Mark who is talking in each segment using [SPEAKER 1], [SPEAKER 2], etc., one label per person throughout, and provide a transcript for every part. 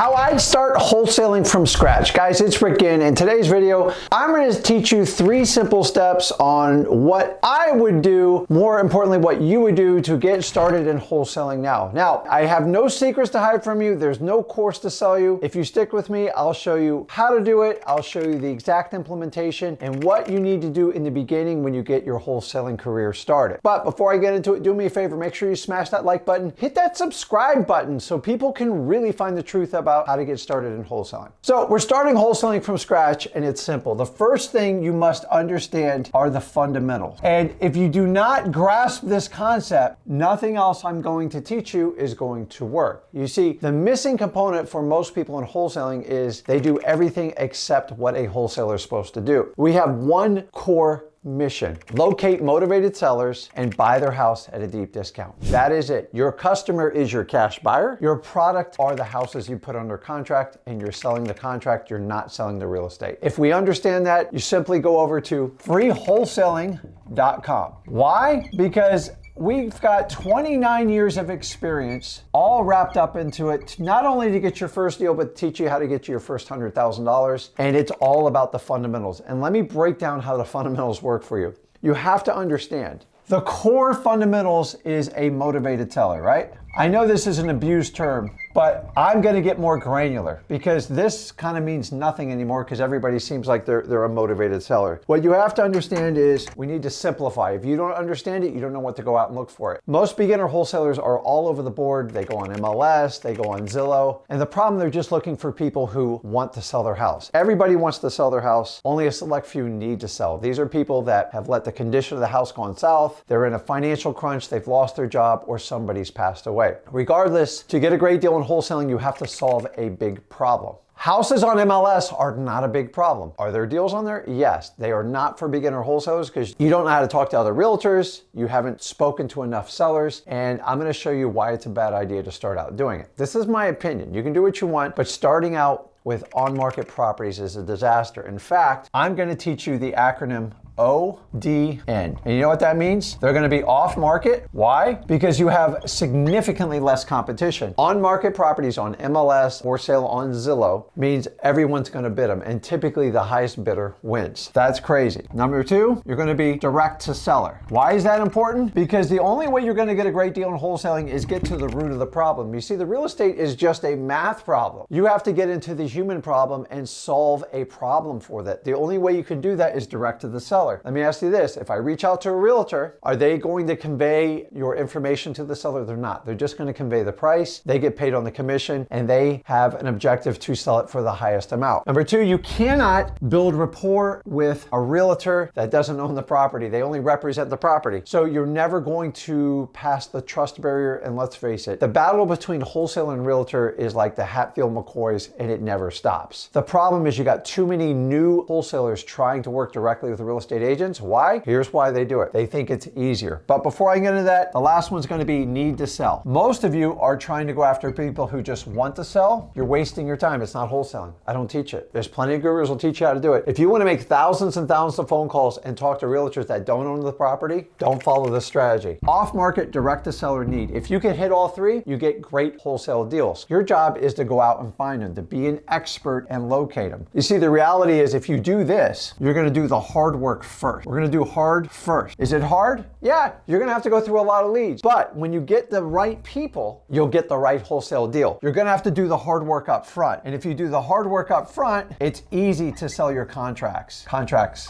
[SPEAKER 1] How I'd start wholesaling from scratch. Guys, it's Zach Ginn. In today's video, I'm going to teach you 3 simple steps on what I would do, more importantly, what you would do to get started in wholesaling now. Now, I have no secrets to hide from you. There's no course to sell you. If you stick with me, I'll show you how to do it. I'll show you the exact implementation and what you need to do in the beginning when you get your wholesaling career started. But before I get into it, do me a favor, make sure you smash that like button, hit that subscribe button so people can really find the truth about how to get started in wholesaling. So we're starting wholesaling from scratch, and it's simple. The first thing you must understand are the fundamentals. And if you do not grasp this concept, nothing else I'm going to teach you is going to work. You see, the missing component for most people in wholesaling is they do everything except what a wholesaler is supposed to do. We have one core mission: locate motivated sellers and buy their house at a deep discount. That is it. Your customer is your cash buyer. Your product are the houses you put under contract, and you're selling the contract. You're not selling the real estate. If we understand that, you simply go over to freewholesaling.com. Why? Because we've got 29 years of experience all wrapped up into it, not only to get your first deal, but teach you how to get your first $100,000. And it's all about the fundamentals. And let me break down how the fundamentals work for you. You have to understand the core fundamentals is a motivated seller, right? I know this is an abused term, but I'm going to get more granular because this kind of means nothing anymore because everybody seems like they're a motivated seller. What you have to understand is we need to simplify. If you don't understand it, you don't know what to go out and look for it. Most beginner wholesalers are all over the board. They go on MLS, they go on Zillow, and the problem, they're just looking for people who want to sell their house. Everybody wants to sell their house. Only a select few need to sell. These are people that have let the condition of the house go south. They're in a financial crunch. They've lost their job or somebody's passed away. Regardless, to get a great deal in wholesaling, you have to solve a big problem. Houses on MLS are not a big problem. Are there deals on there? Yes. They are not for beginner wholesalers because you don't know how to talk to other realtors, you haven't spoken to enough sellers, and I'm going to show you why it's a bad idea to start out doing it. This is my opinion. You can do what you want, but starting out with on-market properties is a disaster. In fact, I'm going to teach you the acronym ODN. And you know what that means? They're going to be off market. Why? Because you have significantly less competition. On market properties on MLS or sale on Zillow means everyone's going to bid them, and typically the highest bidder wins. That's crazy. Number 2, you're going to be direct to seller. Why is that important? Because the only way you're going to get a great deal in wholesaling is get to the root of the problem. You see, the real estate is just a math problem. You have to get into the human problem and solve a problem for that. The only way you can do that is direct to the seller. Let me ask you this. If I reach out to a realtor, are they going to convey your information to the seller? They're not. They're just going to convey the price. They get paid on the commission, and they have an objective to sell it for the highest amount. Number 2, you cannot build rapport with a realtor that doesn't own the property. They only represent the property. So you're never going to pass the trust barrier, and let's face it, the battle between wholesaler and realtor is like the Hatfield-McCoys, and it never stops. The problem is you got too many new wholesalers trying to work directly with the real estate agents. Why? Here's why they do it. They think it's easier. But before I get into that, the last one's going to be need to sell. Most of you are trying to go after people who just want to sell. You're wasting your time. It's not wholesaling. I don't teach it. There's plenty of gurus who'll teach you how to do it. If you want to make thousands and thousands of phone calls and talk to realtors that don't own the property, don't follow this strategy. Off-market, direct to seller need. If you can hit all 3, you get great wholesale deals. Your job is to go out and find them, to be an expert and locate them. You see, the reality is if you do this, you're going to do the hard work first. We're going to do hard first. Is it hard? Yeah, you're going to have to go through a lot of leads. But when you get the right people, you'll get the right wholesale deal. You're going to have to do the hard work up front. And if you do the hard work up front, it's easy to sell your contracts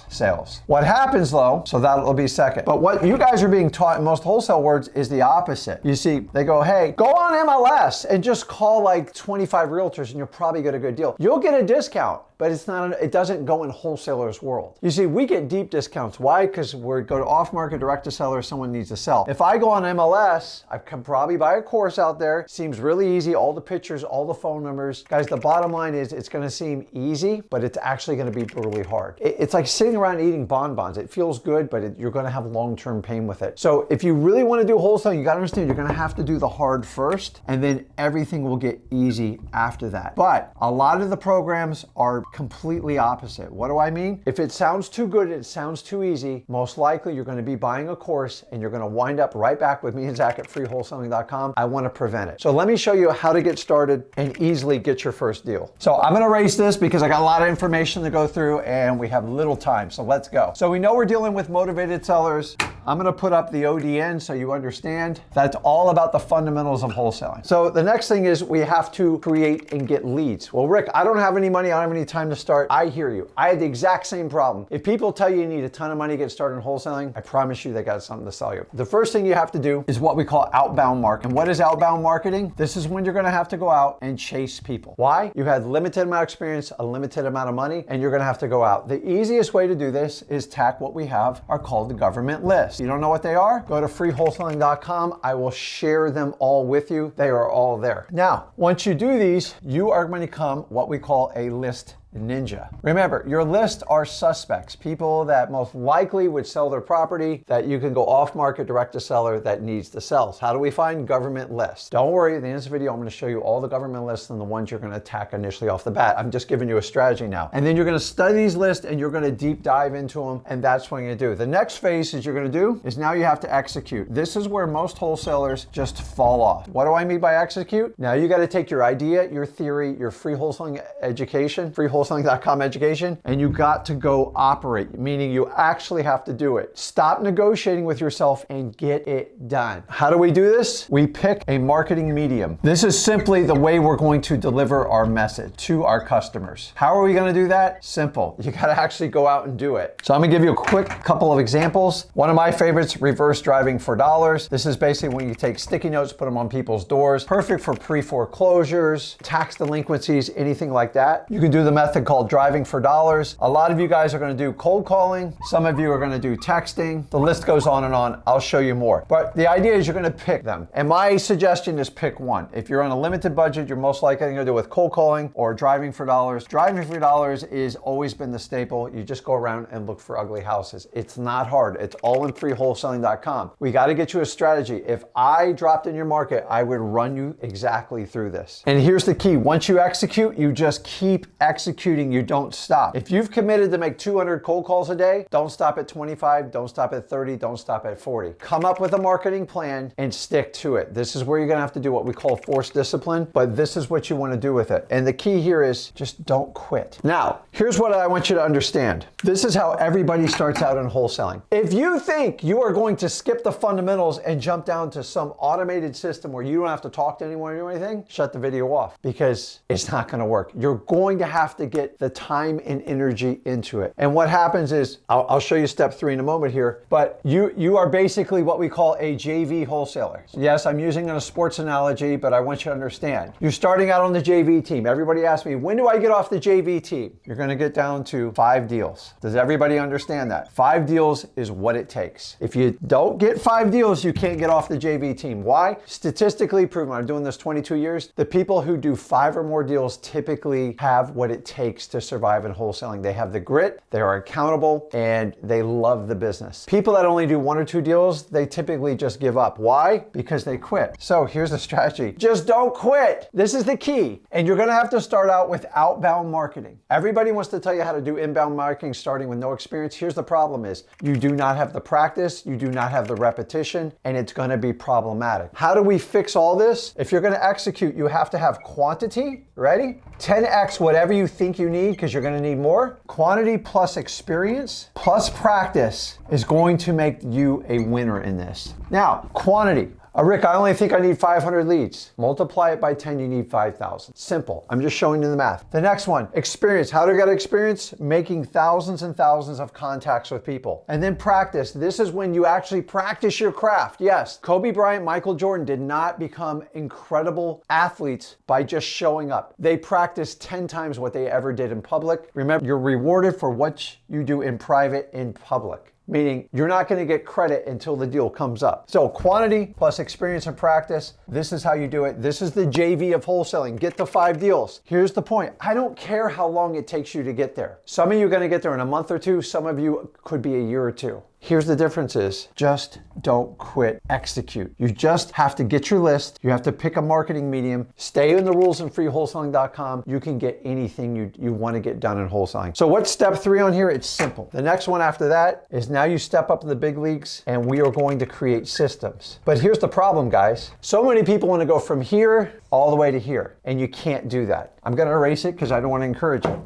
[SPEAKER 1] sales. What happens though, so that'll be second. But what you guys are being taught in most wholesale words is the opposite. You see, they go, hey, go on MLS and just call like 25 realtors and you'll probably get a good deal. You'll get a discount. But it doesn't go in wholesalers' world. You see, we get deep discounts. Why? Because we go to off-market, direct to seller, someone needs to sell. If I go on MLS, I can probably buy a course out there. Seems really easy, all the pictures, all the phone numbers. Guys, the bottom line is it's gonna seem easy, but it's actually gonna be brutally hard. It's like sitting around eating bonbons. It feels good, but you're gonna have long-term pain with it. So if you really wanna do wholesale, you gotta understand you're gonna have to do the hard first, and then everything will get easy after that. But a lot of the programs are completely opposite. What do I mean? If it sounds too good, it sounds too easy, most likely you're going to be buying a course and you're going to wind up right back with me and Zach at freewholesaling.com. I want to prevent it. So let me show you how to get started and easily get your first deal. So I'm going to erase this because I got a lot of information to go through and we have little time. So let's go. So we know we're dealing with motivated sellers. I'm going to put up the ODN so you understand. That's all about the fundamentals of wholesaling. So the next thing is we have to create and get leads. Well, Rick, I don't have any money. I don't have any time to start. I hear you. I had the exact same problem. If people tell you you need a ton of money to get started in wholesaling, I promise you they got something to sell you. The first thing you have to do is what we call outbound marketing. And what is outbound marketing? This is when you're going to have to go out and chase people. Why? You had limited amount of experience, a limited amount of money, and you're going to have to go out. The easiest way to do this is tack what we have are called the government lists. You don't know what they are? Go to freewholesaling.com. I will share them all with you. They are all there. Now, once you do these, you are going to become what we call a list ninja. Remember, your list are suspects, people that most likely would sell their property, that you can go off market direct to seller that needs to sell. So how do we find government lists? Don't worry, at the end of this video, I'm going to show you all the government lists and the ones you're going to attack initially off the bat. I'm just giving you a strategy now. And then you're going to study these lists and you're going to deep dive into them, and that's what you're going to do. The next phase is you're going to do is now you have to execute. This is where most wholesalers just fall off. What do I mean by execute? Now you got to take your idea, your theory, your free wholesaling education, freewholesaling.com education, and you got to go operate, meaning you actually have to do it. Stop negotiating with yourself and get it done. How do we do this? We pick a marketing medium. This is simply the way we're going to deliver our message to our customers. How are we going to do that? Simple. You got to actually go out and do it. So I'm going to give you a quick couple of examples. One of my favorites, reverse driving for dollars. This is basically when you take sticky notes, put them on people's doors. Perfect for pre-foreclosures, tax delinquencies, anything like that. You can do the method called driving for dollars. A lot of you guys are going to do cold calling. Some of you are going to do texting. The list goes on and on. I'll show you more. But the idea is you're going to pick them. And my suggestion is pick one. If you're on a limited budget, you're most likely going to do with cold calling or driving for dollars. Driving for dollars is always been the staple. You just go around and look for ugly houses. It's not hard. It's all in freewholesaling.com. We got to get you a strategy. If I dropped in your market, I would run you exactly through this. And here's the key. Once you execute, you just keep executing. You don't stop. If you've committed to make 200 cold calls a day, don't stop at 25, don't stop at 30, don't stop at 40. Come up with a marketing plan and stick to it. This is where you're going to have to do what we call forced discipline, but this is what you want to do with it. And the key here is just don't quit. Now, here's what I want you to understand. This is how everybody starts out in wholesaling. If you think you are going to skip the fundamentals and jump down to some automated system where you don't have to talk to anyone or do anything, shut the video off, because it's not going to work. You're going to have to get the time and energy into it. And what happens is, I'll show you step 3 in a moment here, but you are basically what we call a JV wholesaler. Yes, I'm using a sports analogy, but I want you to understand. You're starting out on the JV team. Everybody asks me, when do I get off the JV team? You're going to get down to 5 deals. Does everybody understand that? 5 deals is what it takes. If you don't get 5 deals, you can't get off the JV team. Why? Statistically proven, I'm doing this 22 years, the people who do 5 or more deals typically have what it takes to survive in wholesaling. They have the grit, they are accountable, and they love the business. People that only do 1 or 2 deals, they typically just give up. Why? Because they quit. So here's the strategy. Just don't quit. This is the key. And you're going to have to start out with outbound marketing. Everybody wants to tell you how to do inbound marketing starting with no experience. Here's the problem is you do not have the practice, you do not have the repetition, and it's going to be problematic. How do we fix all this? If you're going to execute, you have to have quantity. Ready? 10x whatever you think you need, because you're going to need more. Quantity plus experience plus practice is going to make you a winner in this. Now, quantity. Rick, I only think I need 500 leads. Multiply it by 10, you need 5,000. Simple. I'm just showing you the math. The next one, experience. How do I get experience? Making thousands and thousands of contacts with people. And then practice. This is when you actually practice your craft. Yes, Kobe Bryant, Michael Jordan did not become incredible athletes by just showing up. They practiced 10 times what they ever did in public. Remember, you're rewarded for what you do in private in public. Meaning you're not going to get credit until the deal comes up. So quantity plus experience and practice, this is how you do it. This is the JV of wholesaling. Get the 5 deals. Here's the point. I don't care how long it takes you to get there. Some of you are going to get there in a month or 2. Some of you could be a year or 2. Here's the difference is just don't quit, execute. You just have to get your list. You have to pick a marketing medium, stay in the rules in freewholesaling.com. You can get anything you want to get done in wholesaling. So what's step 3 on here? It's simple. The next one after that is now you step up to the big leagues and we are going to create systems. But here's the problem, guys. So many people want to go from here all the way to here, and you can't do that. I'm going to erase it because I don't want to encourage it.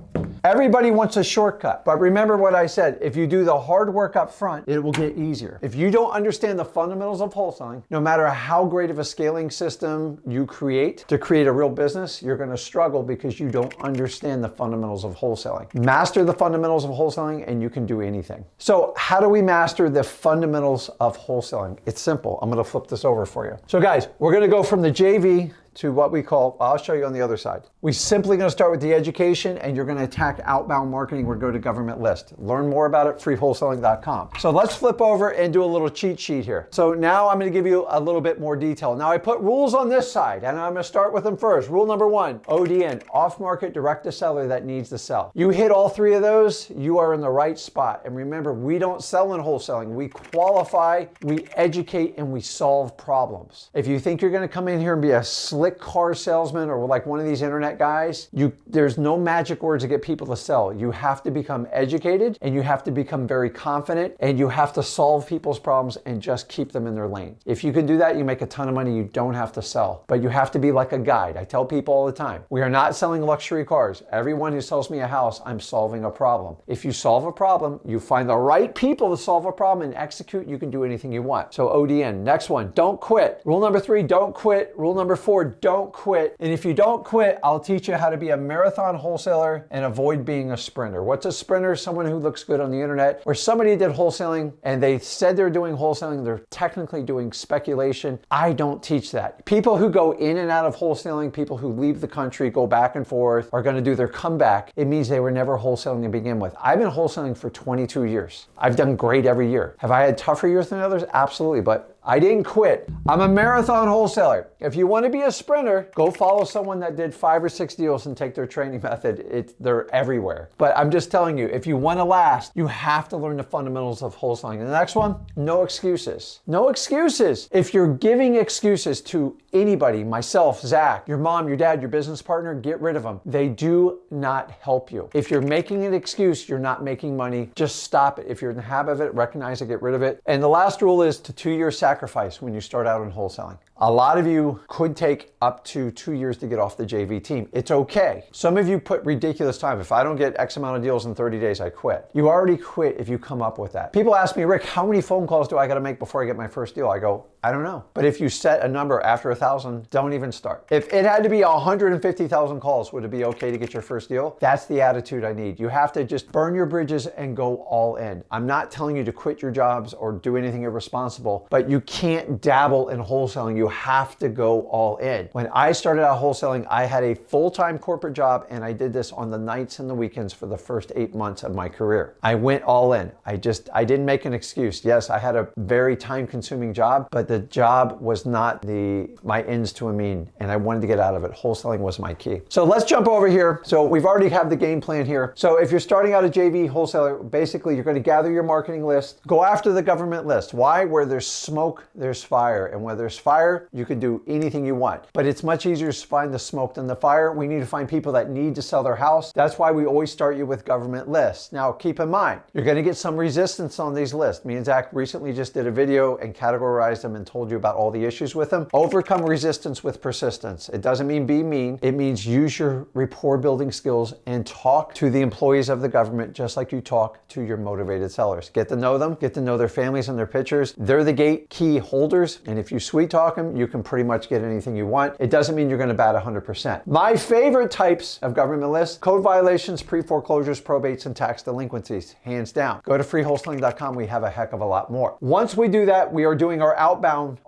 [SPEAKER 1] Everybody wants a shortcut, but remember what I said. If you do the hard work up front, it will get easier. If you don't understand the fundamentals of wholesaling, no matter how great of a scaling system you create to create a real business, you're going to struggle because you don't understand the fundamentals of wholesaling. Master the fundamentals of wholesaling and you can do anything. So how do we master the fundamentals of wholesaling? It's simple. I'm going to flip this over for you. So guys, we're going to go from the JV to what we call, I'll show you on the other side. We're simply gonna start with the education and you're gonna attack outbound marketing or go to government list. Learn more about it, freewholesaling.com. So let's flip over and do a little cheat sheet here. So now I'm gonna give you a little bit more detail. Now I put rules on this side and I'm gonna start with them first. Rule number 1, ODN, off-market direct to seller that needs to sell. You hit all 3 of those, you are in the right spot. And remember, we don't sell in wholesaling. We qualify, we educate, and we solve problems. If you think you're gonna come in here and be a slick car salesman or like one of these internet guys, there's no magic words to get people to sell. You have to become educated and you have to become very confident and you have to solve people's problems and just keep them in their lane. If you can do that, you make a ton of money. You don't have to sell, but you have to be like a guide. I tell people all the time, we are not selling luxury cars. Everyone who sells me a house, I'm solving a problem. If you solve a problem, you find the right people to solve a problem and execute, you can do anything you want. So ODN. Next one, don't quit. Rule number 3, don't quit. Rule number 4, don't quit. And if you don't quit, I'll teach you how to be a marathon wholesaler and avoid being a sprinter. What's a sprinter? Someone who looks good on the internet, or somebody did wholesaling and they said they're doing wholesaling, they're technically doing speculation. I don't teach that. People who go in and out of wholesaling, people who leave the country, go back and forth, are going to do their comeback. It means they were never wholesaling to begin with. I've been wholesaling for 22 years. I've done great every year. Have I had tougher years than others? Absolutely, but I didn't quit. I'm a marathon wholesaler. If you want to be a sprinter, go follow someone that did 5 or 6 deals and take their training method. They're everywhere. But I'm just telling you, if you want to last, you have to learn the fundamentals of wholesaling. And the next one, no excuses. No excuses. If you're giving excuses to anybody, myself, Zach, your mom, your dad, your business partner, get rid of them. They do not help you. If you're making an excuse, you're not making money. Just stop it. If you're in the habit of it, recognize it, get rid of it. And the last rule is to 2-year sacrifice when you start out in wholesaling. A lot of you could take up to 2 years to get off the JV team. It's okay. Some of you put ridiculous time. If I don't get X amount of deals in 30 days, I quit. You already quit if you come up with that. People ask me, Rick, how many phone calls do I got to make before I get my first deal? I go, I don't know. But if you set a number after 1,000, don't even start. If it had to be 150,000 calls, would it be okay to get your first deal? That's the attitude I need. You have to just burn your bridges and go all in. I'm not telling you to quit your jobs or do anything irresponsible, but you can't dabble in wholesaling. You have to go all in. When I started out wholesaling, I had a full-time corporate job and I did this on the nights and the weekends for the first 8 months of my career. I went all in. I didn't make an excuse. Yes, I had a very time-consuming job, but the job was not my ends to a mean, and I wanted to get out of it. Wholesaling was my key. So let's jump over here. So we've already have the game plan here. So if you're starting out a JV wholesaler, basically you're going to gather your marketing list, go after the government list. Why? Where there's smoke, there's fire. And where there's fire, you can do anything you want. But it's much easier to find the smoke than the fire. We need to find people that need to sell their house. That's why we always start you with government lists. Now, keep in mind, you're going to get some resistance on these lists. Me and Zach recently just did a video and categorized them and told you about all the issues with them. Overcome resistance with persistence. It doesn't mean be mean. It means use your rapport building skills and talk to the employees of the government just like you talk to your motivated sellers. Get to know them, get to know their families and their pictures. They're the gate key holders, and if you sweet talk them, you can pretty much get anything you want. It doesn't mean you're going to bat 100%. My favorite types of government lists: code violations, pre-foreclosures, probates, and tax delinquencies. Hands down. Go to freewholesaling.com. We have a heck of a lot more. Once we do that, we are doing our outbound,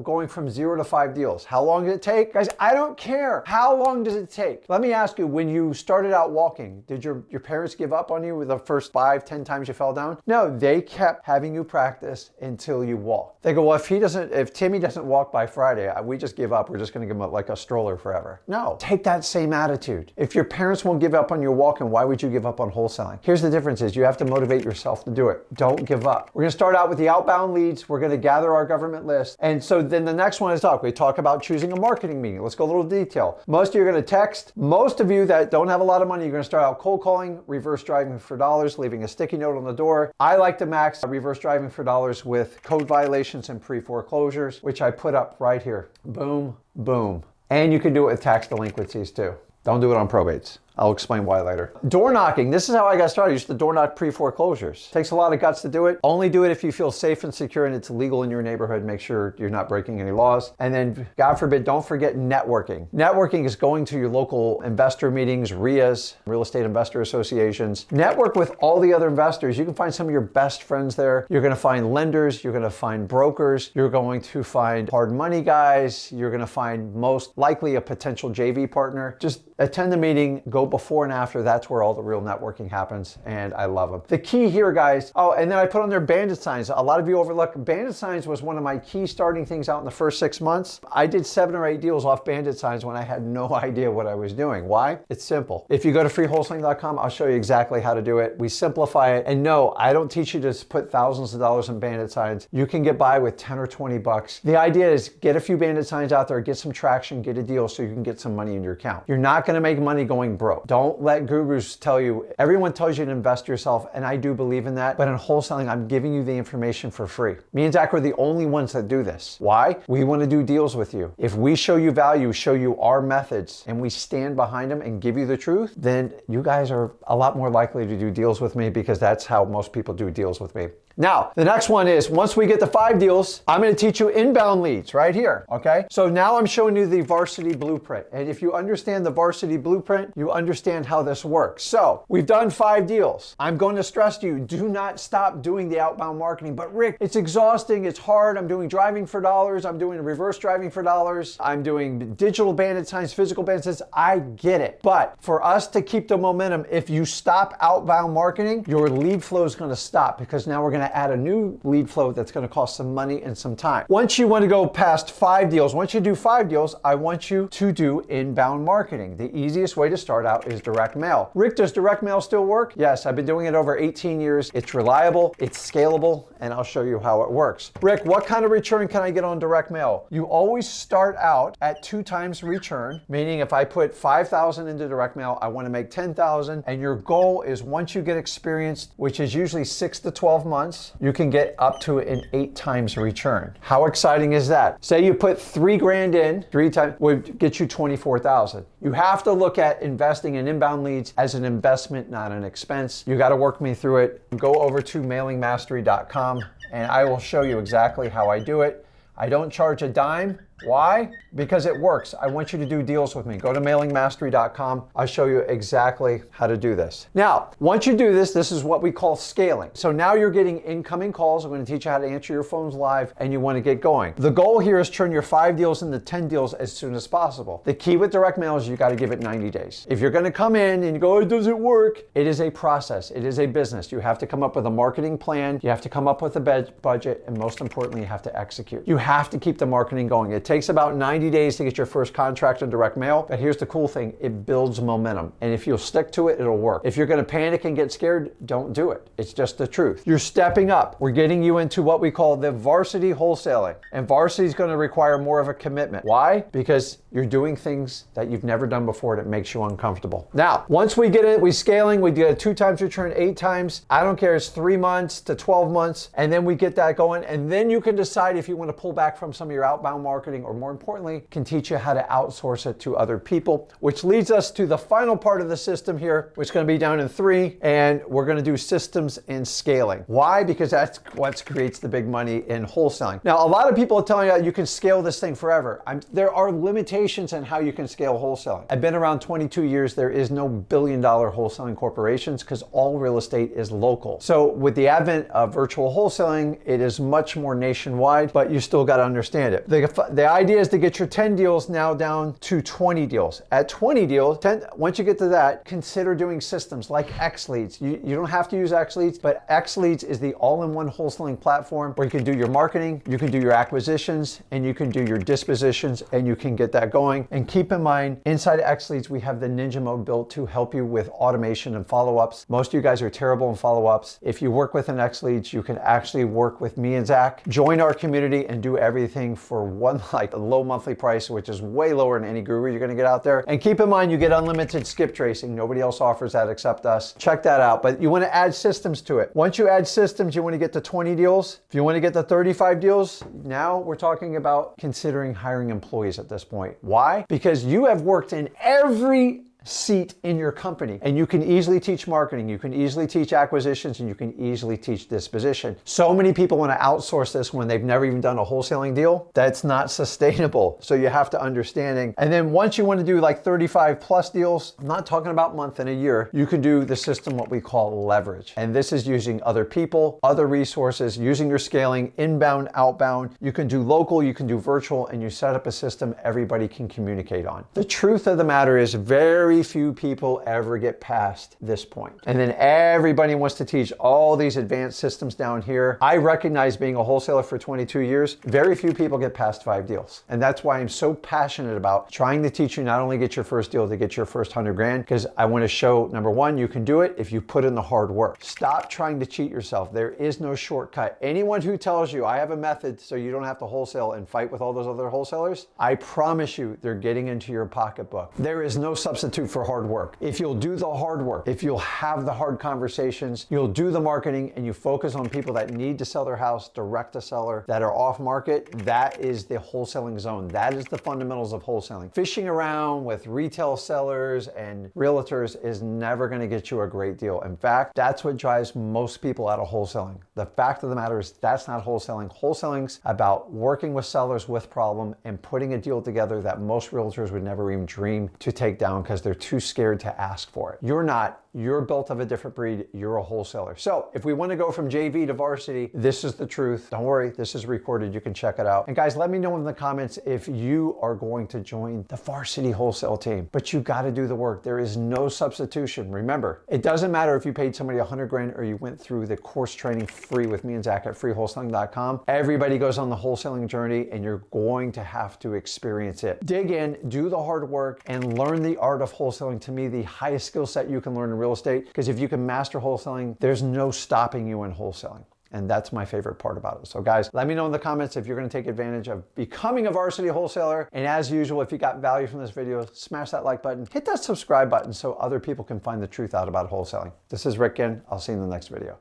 [SPEAKER 1] going from 0 to 5 deals. How long did it take? Guys, I don't care. How long does it take? Let me ask you, when you started out walking, did your parents give up on you with the first 5, 10 times you fell down? No, they kept having you practice until you walk. They go, well, if Timmy doesn't walk by Friday, we just give up. We're just going to give them like a stroller forever. No, take that same attitude. If your parents won't give up on your walk-in, why would you give up on wholesaling? Here's the difference is you have to motivate yourself to do it. Don't give up. We're going to start out with the outbound leads. We're going to gather our government list. And so then the next one is we talk about choosing a marketing meeting. Let's go a little detail. Most of you are going to text. Most of you that don't have a lot of money, you're going to start out cold calling, reverse driving for dollars, leaving a sticky note on the door. I like to max reverse driving for dollars with code violations and pre-foreclosures, which I put up right here. Boom, boom. And you can do it with tax delinquencies too. Don't do it on probates. I'll explain why later. Door knocking. This is how I got started. I used to door knock pre-foreclosures. Takes a lot of guts to do it. Only do it if you feel safe and secure and it's legal in your neighborhood. Make sure you're not breaking any laws. And then, God forbid, don't forget networking. Networking is going to your local investor meetings, RIAs, real estate investor associations. Network with all the other investors. You can find some of your best friends there. You're going to find lenders. You're going to find brokers. You're going to find hard money guys. You're going to find most likely a potential JV partner. Just attend the meeting, go before and after. That's where all the real networking happens, and I love them. The key here, guys, and then I put on their bandit signs. A lot of you overlook bandit signs was one of my key starting things out in the first 6 months. I did 7 or 8 deals off bandit signs when I had no idea what I was doing. Why? It's simple. If you go to freewholesaling.com, I'll show you exactly how to do it. We simplify it, and no, I don't teach you to put thousands of dollars in bandit signs. You can get by with 10 or 20 bucks. The idea is get a few bandit signs out there, get some traction, get a deal so you can get some money in your account. You're not going to make money going broke. Don't let gurus tell you, everyone tells you to invest yourself, and I do believe in that, but in wholesaling, I'm giving you the information for free. Me and Zach are the only ones that do this. Why? We want to do deals with you. If we show you value, show you our methods, and we stand behind them and give you the truth, then you guys are a lot more likely to do deals with me because that's how most people do deals with me. Now, the next one is, once we get the 5 deals, I'm going to teach you inbound leads right here, okay? So now I'm showing you the varsity blueprint. And if you understand the varsity blueprint, you understand how this works. So we've done 5 deals. I'm going to stress to you, do not stop doing the outbound marketing. But Rick, it's exhausting, it's hard. I'm doing driving for dollars. I'm doing reverse driving for dollars. I'm doing digital bandit signs, physical bandit signs. I get it. But for us to keep the momentum, if you stop outbound marketing, your lead flow is going to stop because now we're going to add a new lead flow that's going to cost some money and some time. Once you want to go past 5 deals, once you do 5 deals, I want you to do inbound marketing. The easiest way to start out is direct mail. Rick, does direct mail still work? Yes, I've been doing it over 18 years. It's reliable, it's scalable, and I'll show you how it works. Rick, what kind of return can I get on direct mail? You always start out at 2 times return, meaning if I put 5,000 into direct mail, I want to make 10,000, and your goal is once you get experienced, which is usually 6 to 12 months, you can get up to an 8 times return. How exciting is that? Say you put $3,000 in, 3 times would get you 24,000. You have to look at investing in inbound leads as an investment, not an expense. You got to work me through it. Go over to mailingmastery.com and I will show you exactly how I do it. I don't charge a dime. Why? Because it works. I want you to do deals with me. Go to mailingmastery.com. I'll show you exactly how to do this. Now, once you do this, this is what we call scaling. So now you're getting incoming calls. I'm going to teach you how to answer your phones live, and you want to get going. The goal here is turn your 5 deals into 10 deals as soon as possible. The key with direct mail is you got to give it 90 days. If you're going to come in and you go, it doesn't work, it is a process. It is a business. You have to come up with a marketing plan. You have to come up with a budget, and most importantly, you have to execute. You have to keep the marketing going. It takes about 90 days to get your first contract in direct mail, but here's the cool thing, it builds momentum. And if you'll stick to it, it'll work. If you're gonna panic and get scared, don't do it. It's just the truth. You're stepping up. We're getting you into what we call the varsity wholesaling. And varsity is gonna require more of a commitment. Why? Because you're doing things that you've never done before that makes you uncomfortable. Now, once we get it, we scaling, we get a 2 times return, 8 times. I don't care, it's 3 months to 12 months. And then we get that going. And then you can decide if you wanna pull back from some of your outbound marketing, or more importantly, can teach you how to outsource it to other people, which leads us to the final part of the system here, which is going to be down in 3, and we're going to do systems and scaling. Why? Because that's what creates the big money in wholesaling. Now, a lot of people are telling you you can scale this thing forever. There are limitations limitations and how you can scale wholesaling. I've been around 22 years. There is no billion-dollar wholesaling corporations because all real estate is local. So with the advent of virtual wholesaling, it is much more nationwide, but you still got to understand it. The idea is to get your 10 deals now down to 20 deals. At 20 deals, once you get to that, consider doing systems like X-Leads. You don't have to use X-Leads, but X-Leads is the all-in-one wholesaling platform where you can do your marketing, you can do your acquisitions, and you can do your dispositions, and you can get that going. And keep in mind, inside of X-Leads, we have the Ninja Mode built to help you with automation and follow-ups. Most of you guys are terrible in follow-ups. If you work with an X-Leads, you can actually work with me and Zach, join our community, and do everything for one a low monthly price, which is way lower than any guru you're gonna get out there. And keep in mind, you get unlimited skip tracing. Nobody else offers that except us. Check that out. But you wanna add systems to it. Once you add systems, you wanna get to 20 deals. If you wanna get to 35 deals, now we're talking about considering hiring employees at this point. Why? Because you have worked in every seat in your company, and you can easily teach marketing, you can easily teach acquisitions, and you can easily teach disposition. So many people want to outsource this when they've never even done a wholesaling deal. That's not sustainable. So you have to understanding. And then once you want to do like 35 plus deals, I'm not talking about month and a year, you can do the system what we call leverage. And this is using other people, other resources, using your scaling, inbound, outbound. You can do local, you can do virtual, and you set up a system everybody can communicate on. The truth of the matter is very few people ever get past this point. And then everybody wants to teach all these advanced systems down here. I recognize, being a wholesaler for 22 years, very few people get past 5 deals. And that's why I'm so passionate about trying to teach you not only get your first deal, to get your first 100 grand, because I want to show, number one, you can do it if you put in the hard work. Stop trying to cheat yourself. There is no shortcut. Anyone who tells you I have a method so you don't have to wholesale and fight with all those other wholesalers, I promise you they're getting into your pocketbook. There is no substitute for hard work. If you'll do the hard work, if you'll have the hard conversations, you'll do the marketing, and you focus on people that need to sell their house direct to seller, that are off market, that is the wholesaling zone. That is the fundamentals of wholesaling. Fishing around with retail sellers and realtors is never going to get you a great deal. In fact, that's what drives most people out of wholesaling. The fact of the matter is that's not wholesaling. Wholesaling's about working with sellers with problem and putting a deal together that most realtors would never even dream to take down because they're too scared to ask for it. You're not. You're built of a different breed. You're a wholesaler. So if we want to go from JV to varsity, this is the truth. Don't worry, this is recorded. You can check it out. And guys, let me know in the comments if you are going to join the varsity wholesale team. But you got to do the work. There is no substitution. Remember, it doesn't matter if you paid somebody 100 grand or you went through the course training free with me and Zach at freewholesaling.com. Everybody goes on the wholesaling journey, and you're going to have to experience it. Dig in, do the hard work, and learn the art of wholesaling. To me, the highest skill set you can learn in real estate, because if you can master wholesaling, there's no stopping you in wholesaling. And that's my favorite part about it. So guys, let me know in the comments if you're going to take advantage of becoming a varsity wholesaler. And as usual, if you got value from this video, smash that like button, hit that subscribe button so other people can find the truth out about wholesaling. This is Zach Ginn. I'll see you in the next video.